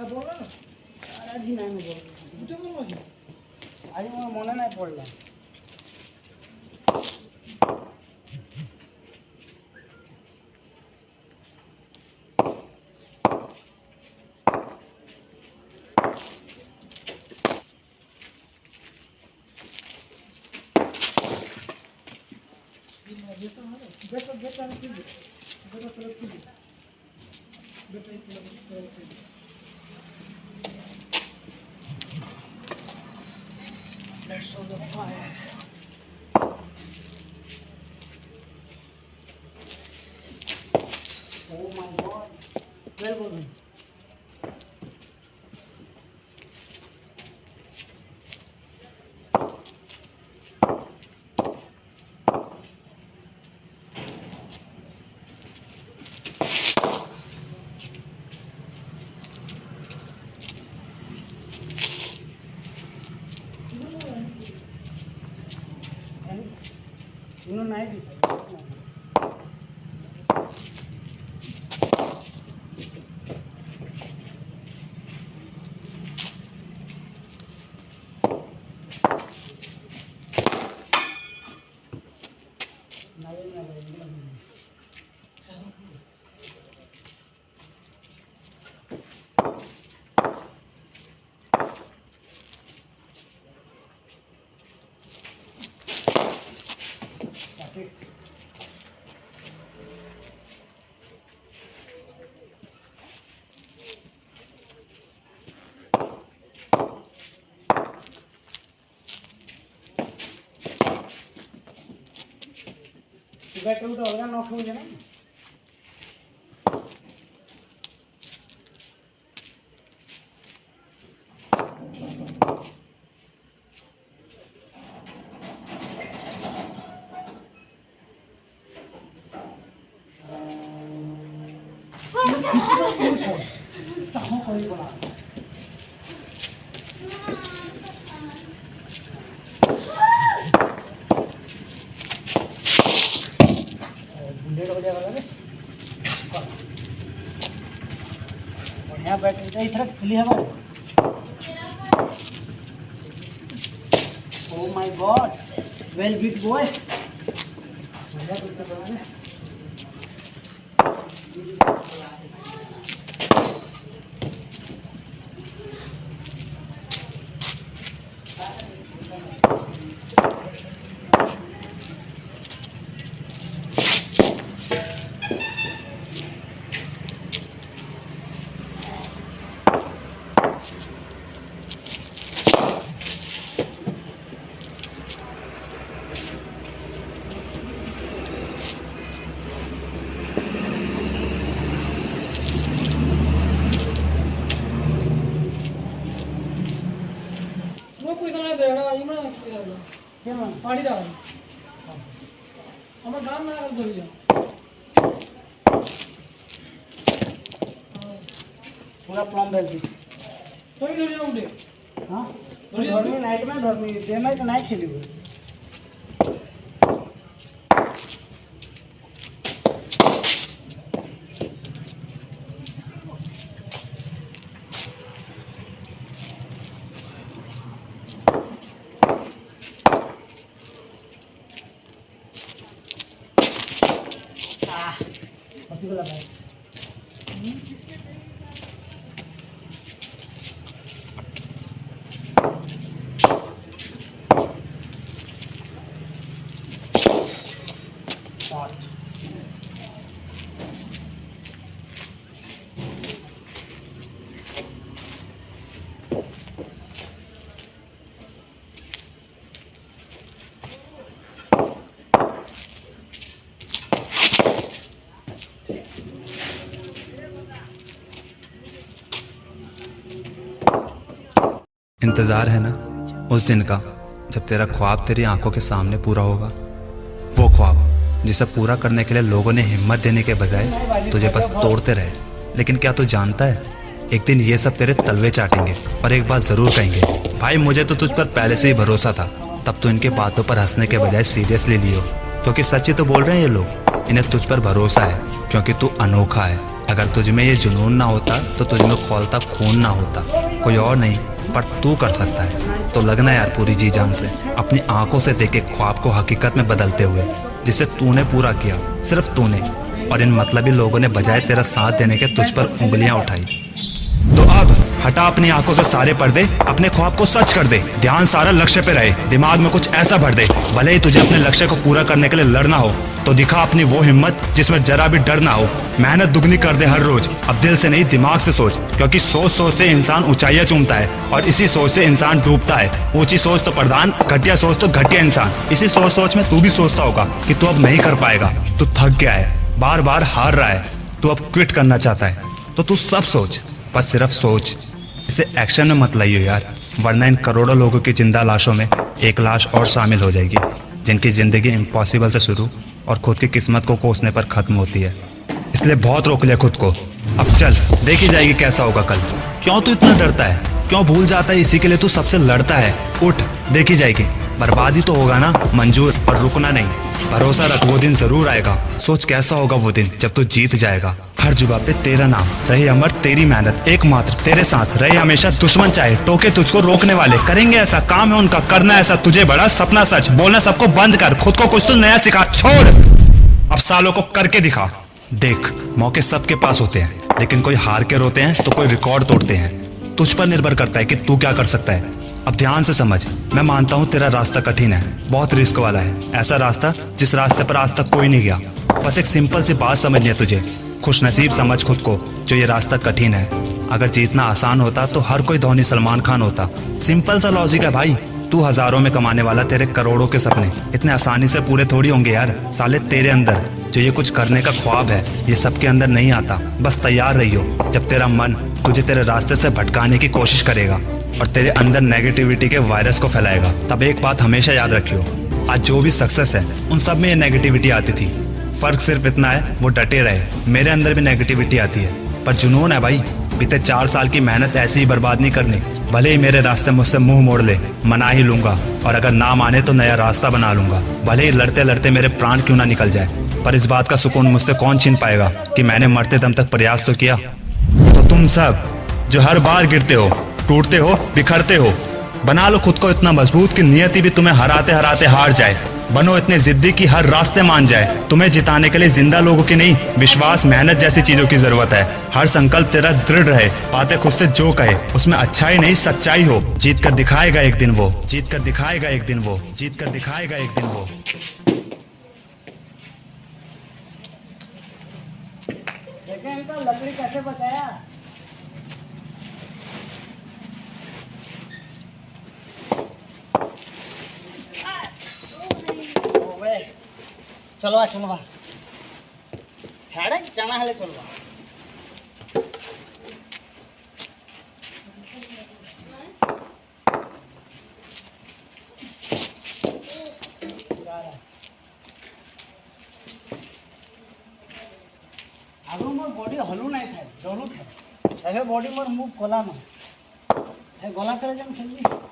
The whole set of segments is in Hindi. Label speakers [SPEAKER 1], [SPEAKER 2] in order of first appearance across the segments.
[SPEAKER 1] ଆଜି ନାଇଁ ମୁଁ ଆଜି ମୋର ମନେ ନାଇଁ ପଡ଼ିଲା। Let's show the fire. Oh my God. Well done. You know, night. बैठे उठे अलग नख मुझे ना बढ़िया बैठ इधर खुली है Oh my God, well big boy. पानी डाल আমার গান না ধরে যাও पूरा प्लम बेल दी कोई धरे जाओ उठे हां धरे नाइट में धरनी डे में तो नहीं खेली
[SPEAKER 2] इंतज़ार है ना उस दिन का जब तेरा ख्वाब तेरी आंखों के सामने पूरा होगा। वो ख्वाब जिसे पूरा करने के लिए लोगों ने हिम्मत देने के बजाय तुझे बस तोड़ते रहे। लेकिन क्या तू जानता है, एक दिन ये सब तेरे तलवे चाटेंगे और एक बात ज़रूर कहेंगे, भाई मुझे तो तुझ पर पहले से ही भरोसा था। तब तो इनके बातों पर हंसने के बजाय सीरियसली लियो, क्योंकि सच्ची तो बोल रहे हैं ये लोग। इन्हें तुझ पर भरोसा है क्योंकि तू अनोखा है। अगर तुझ में ये जुनून ना होता तो तुझ में खौलता खून ना होता। कोई और नहीं पर तू कर सकता है। तो लगना यार पूरी जी जान से अपनी आंखों से देखे ख्वाब को हकीकत में बदलते हुए, जिसे तूने पूरा किया, सिर्फ तूने। और इन मतलबी लोगों ने बजाय तेरा साथ देने के तुझ पर उंगलियां उठाई। तो अब हटा अपनी आंखों से सारे पर्दे, अपने ख्वाब को सच कर दे। ध्यान सारा लक्ष्य पे रहे, दिमाग में कुछ ऐसा भर दे। भले ही तुझे अपने लक्ष्य को पूरा करने के लिए लड़ना हो तो दिखा अपनी वो हिम्मत जिसमें जरा भी डर ना हो। मेहनत दुगनी कर दे हर रोज। अब दिल से नहीं दिमाग से सोच, क्योंकि सोच सोच से इंसान ऊंचाइयां चूमता है और इसी सोच से इंसान डूबता है। ऊंची सोच तो प्रधान, घटिया सोच तो घटिया इंसान। इसी सोच सोच में तू भी सोचता होगा कि तू अब नहीं कर पाएगा, तू थक गया है, बार बार हार रहा है, तू अब क्विट करना चाहता है। तो तू सब सोच, बस सिर्फ सोच, इसे एक्शन में मत लाइयो यार, वरना इन करोड़ों लोगों की जिंदा लाशों में एक लाश और शामिल हो जाएगी, जिनकी जिंदगी इम्पॉसिबल से शुरू और खुद की किस्मत को कोसने पर खत्म होती है। इसलिए बहुत रोक लिया खुद को। अब चल, देखी जाएगी कैसा होगा कल। क्यों तू इतना डरता है, क्यों भूल जाता है इसी के लिए तू सबसे लड़ता है। उठ, देखी जाएगी। बर्बादी तो होगा ना, मंजूर, पर रुकना नहीं। भरोसा रख, वो दिन जरूर आएगा। सोच कैसा होगा वो दिन जब तू जीत जाएगा। हर जुबा पे तेरा नाम रहे अमर, तेरी मेहनत एकमात्र तेरे साथ रहे हमेशा। दुश्मन चाहे टोके तुझको, रोकने वाले करेंगे ऐसा, काम है उनका करना ऐसा। तुझे बड़ा सपना सच, बोलना सबको बंद कर, खुद को कुछ तो नया सिखा। छोड़ अब सालों को करके दिखा। देख, मौके सबके पास होते हैं, लेकिन कोई हार के रोते हैं तो कोई रिकॉर्ड तोड़ते हैं। तुझ पर निर्भर करता है कि तू क्या कर सकता है। अब ध्यान से समझ, मैं मानता हूँ तेरा रास्ता कठिन है, बहुत रिस्क वाला है। ऐसा रास्ता जिस रास्ते पर आज तक कोई नहीं गया। बस एक सिंपल सी बात समझनी है तुझे, खुशनसीब समझ खुद को जो ये रास्ता कठिन है। अगर जीतना आसान होता तो हर कोई धोनी सलमान खान होता। सिंपल सा लॉजिक है भाई। तू हजारों में कमाने वाला, तेरे करोड़ों के सपने इतने आसानी से पूरे थोड़ी होंगे यार। साले तेरे अंदर जो ये कुछ करने का ख्वाब है, ये सबके अंदर नहीं आता। बस तैयार रहियो, जब तेरा मन तुझे तेरे रास्ते से भटकाने की कोशिश करेगा और तेरे अंदर नेगेटिविटी के वायरस को फैलाएगा, तब एक बात हमेशा याद रखियो, आज जो भी सक्सेस है उन सब में ये नेगेटिविटी आती थी। फर्क सिर्फ इतना है, वो डटे रहे। मेरे अंदर भी नेगेटिविटी आती है, पर जुनून है भाई। बीते 4 साल की मेहनत ऐसे ही बर्बाद नहीं करनी। भले ही मेरे रास्ते मुझसे मुंह मोड़ ले, मना ही लूंगा, और अगर ना माने तो नया रास्ता बना लूंगा। भले ही लड़ते लड़ते मेरे प्राण क्यों ना निकल जाए, पर इस बात का सुकून मुझसे कौन छीन पाएगा कि मैंने मरते दम तक प्रयास तो किया। तो तुम सब जो हर बार गिरते हो, टूटते हो, बिखरते हो, बना लो खुद को इतना मजबूत कि नियति भी तुम्हें हराते हराते हार जाए। बनो इतने जिद्दी कि हर रास्ते मान जाए। तुम्हें जिताने के लिए जिंदा लोगों की नहीं, विश्वास, मेहनत जैसी चीजों की जरूरत है। हर संकल्प तेरा दृढ़ रहे, बातें खुद से जो कहे उसमें अच्छाई नहीं सच्चाई हो। जीत कर दिखाएगा एक दिन वो, जीत कर दिखाएगा एक दिन वो, जीत कर दिखाएगा एक दिन वो।
[SPEAKER 1] देखें इनका लकड़ी कैसे बचाया। चलो चलो हेड़े जाना है, चलो आगु मोर बॉडी हलू नहीं था, डरू था। एबे बॉडी मोर मुंह खोला न ए गला करे जम खेली।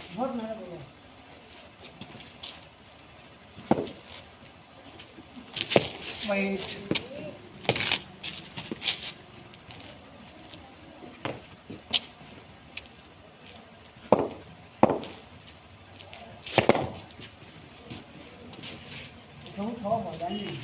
[SPEAKER 1] बहुत मेहनत हो गया। वेट थोड़ा मजा नहीं।